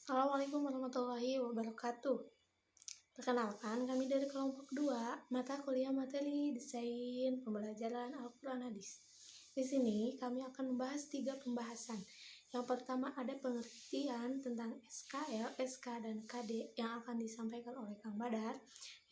Assalamualaikum warahmatullahi wabarakatuh. Perkenalkan, kami dari kelompok 2, mata kuliah materi desain pembelajaran Al-Quran Hadis. Di sini kami akan membahas 3 pembahasan. Yang pertama ada pengertian tentang SKL, SK, dan KD yang akan disampaikan oleh Kang Badar.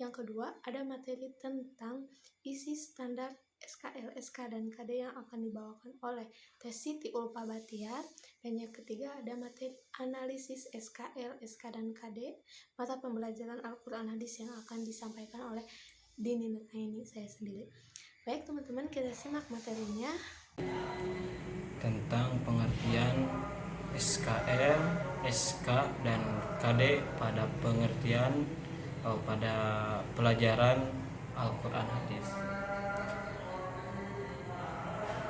Yang kedua ada materi tentang isi standar SKL, SK, dan KD yang akan dibawakan oleh Teh Siti Ulfa Batiar. Dan yang ketiga ada materi analisis SKL, SK, dan KD mata pembelajaran Al-Quran Hadis yang akan disampaikan oleh Dini Nurhaini, saya sendiri. Baik teman-teman, kita simak materinya. Tentang pengertian SKL, SK, dan KD pada pengertian pada pelajaran Al-Quran Hadis.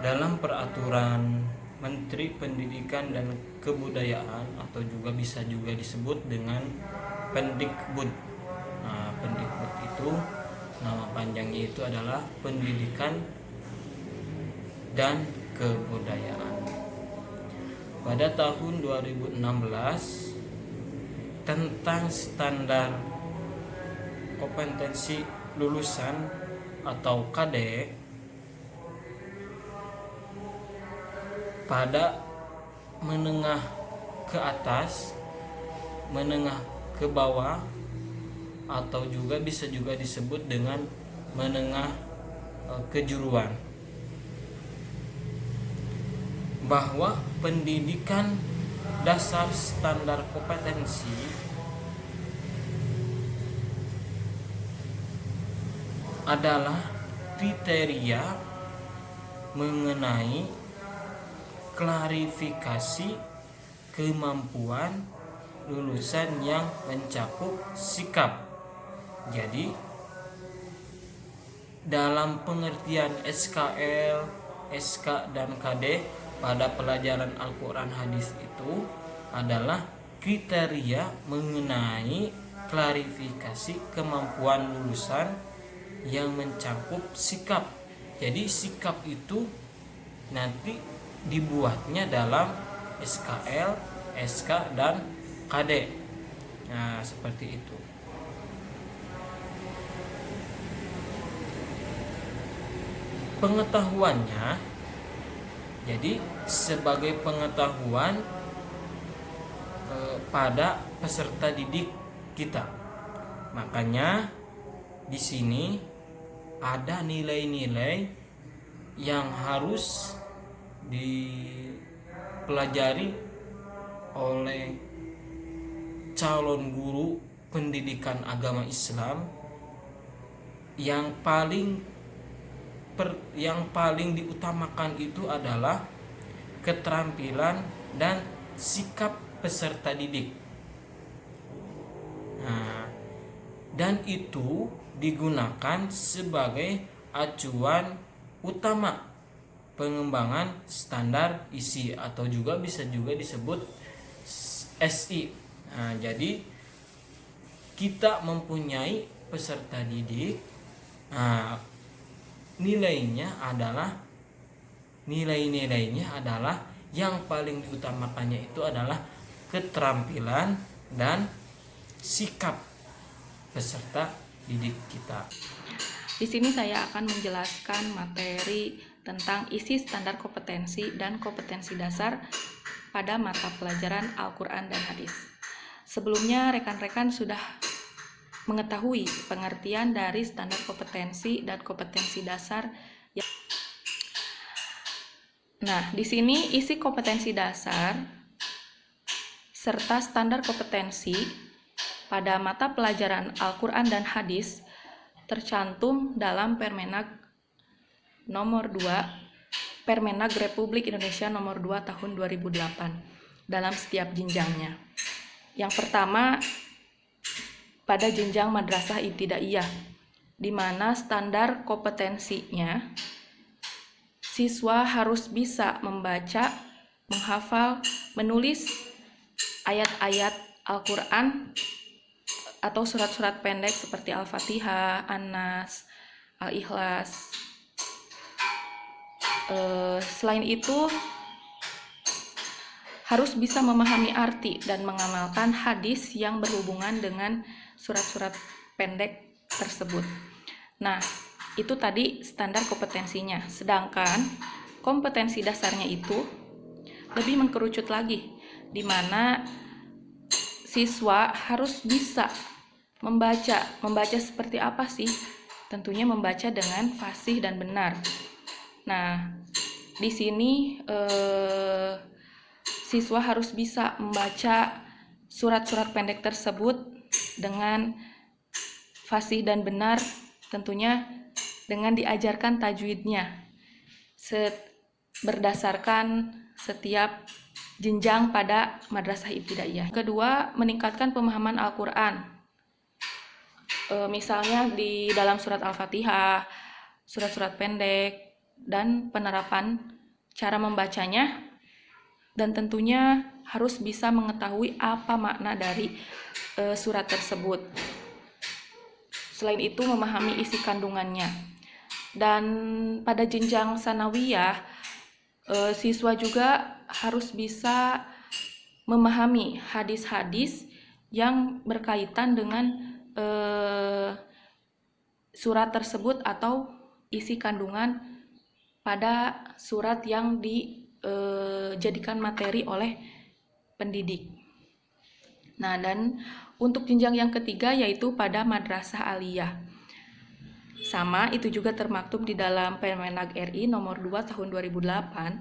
Dalam peraturan Menteri Pendidikan dan Kebudayaan atau juga bisa juga disebut dengan Pendikbud. Nah, Pendikbud itu nama panjangnya itu adalah Pendidikan dan Kebudayaan. Pada tahun 2016 tentang standar kompetensi lulusan atau KD pada menengah ke atas, menengah ke bawah, atau juga bisa juga disebut dengan menengah kejuruan, bahwa pendidikan dasar standar kompetensi adalah kriteria mengenai klarifikasi kemampuan lulusan yang mencakup sikap. Jadi dalam pengertian SKL, SK, dan KD pada pelajaran Al-Quran Hadis itu adalah kriteria mengenai klarifikasi kemampuan lulusan yang mencakup sikap. Jadi sikap itu nanti dibuatnya dalam SKL, SK, dan KD. Nah, seperti itu. Pengetahuannya, jadi sebagai pengetahuan pada peserta didik kita. Makanya di sini ada nilai-nilai yang harus dipelajari oleh calon guru pendidikan agama Islam yang paling diutamakan itu adalah keterampilan dan sikap peserta didik. Nah, dan itu digunakan sebagai acuan utama pengembangan standar isi atau juga bisa juga disebut SI. Nah, jadi kita mempunyai peserta didik. Nah, nilainya adalah yang paling diutamakannya itu adalah keterampilan dan sikap peserta didik kita. Di sini saya akan menjelaskan materi tentang isi standar kompetensi dan kompetensi dasar pada mata pelajaran Al-Quran dan Hadis. Sebelumnya rekan-rekan sudah mengetahui pengertian dari standar kompetensi dan kompetensi dasar. Nah, di sini isi kompetensi dasar serta standar kompetensi pada mata pelajaran Al-Quran dan Hadis tercantum dalam Permenag nomor 2, Permenag Republik Indonesia nomor 2 tahun 2008 dalam setiap jenjangnya. Yang pertama pada jenjang madrasah ibtidaiyah, di mana standar kompetensinya siswa harus bisa membaca, menghafal, menulis ayat-ayat Al-Quran atau surat-surat pendek seperti Al-Fatihah, An-Nas, Al-Ikhlas. Selain itu harus bisa memahami arti dan mengamalkan hadis yang berhubungan dengan surat-surat pendek tersebut. Nah, itu tadi standar kompetensinya. Sedangkan kompetensi dasarnya itu lebih mengkerucut lagi, di mana siswa harus bisa membaca seperti apa sih? Tentunya membaca dengan fasih dan benar. Nah, di sini siswa harus bisa membaca surat-surat pendek tersebut dengan fasih dan benar, tentunya dengan diajarkan tajwidnya berdasarkan setiap jenjang pada madrasah ibtidaiyah. Kedua, meningkatkan pemahaman Al-Quran. Misalnya di dalam surat Al-Fatihah, surat-surat pendek, dan penerapan cara membacanya, dan tentunya harus bisa mengetahui apa makna dari surat tersebut. Selain itu, memahami isi kandungannya. Dan pada jenjang sanawiyah, siswa juga harus bisa memahami hadis-hadis yang berkaitan dengan surat tersebut atau isi kandungan pada surat yang dijadikan materi oleh pendidik. Nah, dan untuk jenjang yang ketiga yaitu pada madrasah aliyah. Sama, itu juga termaktub di dalam Permenag RI nomor 2 tahun 2008,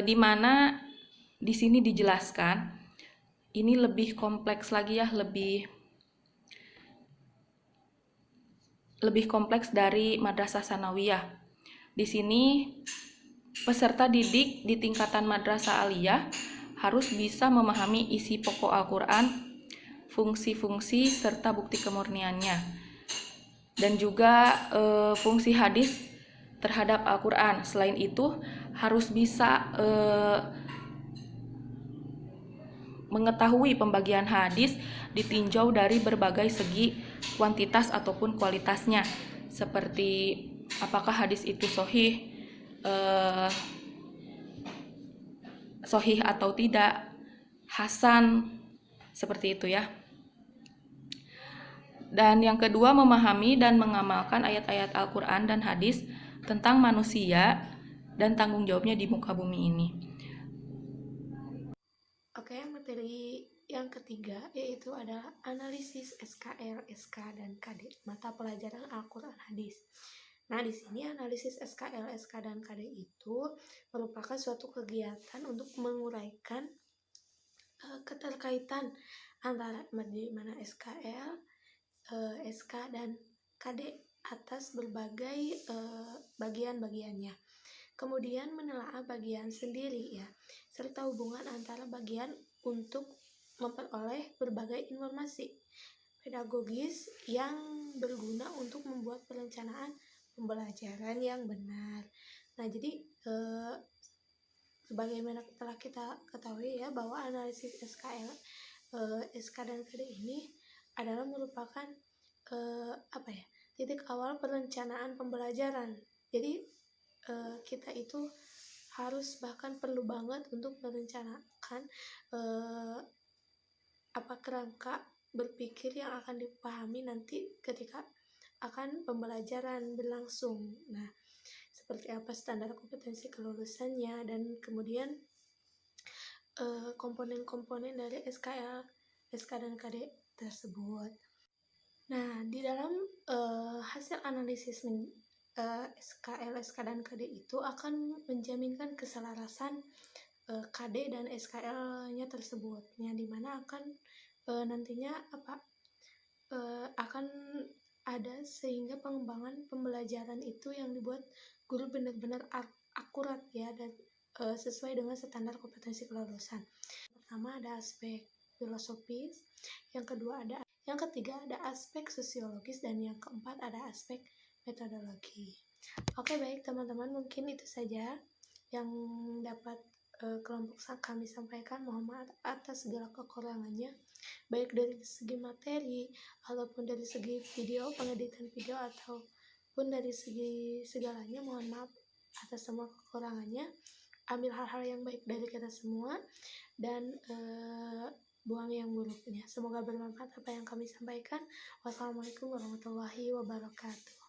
di mana di sini dijelaskan ini lebih kompleks lagi ya, lebih kompleks dari madrasah sanawiyah. Di sini peserta didik di tingkatan madrasah aliyah harus bisa memahami isi pokok Al-Quran, fungsi-fungsi serta bukti kemurniannya, dan juga fungsi hadis terhadap Al-Quran. Selain itu, harus bisa mengetahui pembagian hadis ditinjau dari berbagai segi kuantitas ataupun kualitasnya, seperti apakah hadis itu sahih atau tidak, hasan, seperti itu ya. Dan yang kedua, memahami dan mengamalkan ayat-ayat Al-Quran dan hadis tentang manusia dan tanggung jawabnya di muka bumi ini. Oke, materi yang ketiga yaitu adalah analisis SKL, SK, dan KD, mata pelajaran Al-Quran hadis. Nah, di sini analisis SKL, SK, dan KD itu merupakan suatu kegiatan untuk menguraikan keterkaitan antara di mana SKL, SK, dan KD atas berbagai bagian-bagiannya. Kemudian menelaah bagian sendiri ya, serta hubungan antara bagian untuk memperoleh berbagai informasi pedagogis yang berguna untuk membuat perencanaan pembelajaran yang benar. Nah, jadi sebagaimana telah kita ketahui ya, bahwa analisis SKL, SK, dan KD ini adalah merupakan titik awal perencanaan pembelajaran. Jadi kita itu harus, bahkan perlu banget untuk merencanakan apa kerangka berpikir yang akan dipahami nanti ketika akan pembelajaran berlangsung. Nah, seperti apa standar kompetensi kelulusannya, dan kemudian komponen-komponen dari SKL, SK, dan KD tersebut. Nah, di dalam hasil analisis SKL, SK, dan KD itu akan menjaminkan keselarasan KD dan SKL-nya tersebut, yang dimana akan nantinya akan ada sehingga pengembangan pembelajaran itu yang dibuat guru benar-benar akurat ya, dan sesuai dengan standar kompetensi kelulusan. Pertama ada aspek filosofis, yang ketiga ada aspek sosiologis, dan yang keempat ada aspek metodologi. Oke, baik teman-teman, mungkin itu saja yang dapat kelompok kami sampaikan. Mohon maaf atas segala kekurangannya, baik dari segi materi ataupun dari segi video, pengeditan video, ataupun dari segi segalanya. Mohon maaf atas semua kekurangannya. ambil hal-hal yang baik dari kita semua dan buang yang buruknya. Semoga bermanfaat apa yang kami sampaikan. Wassalamualaikum warahmatullahi wabarakatuh.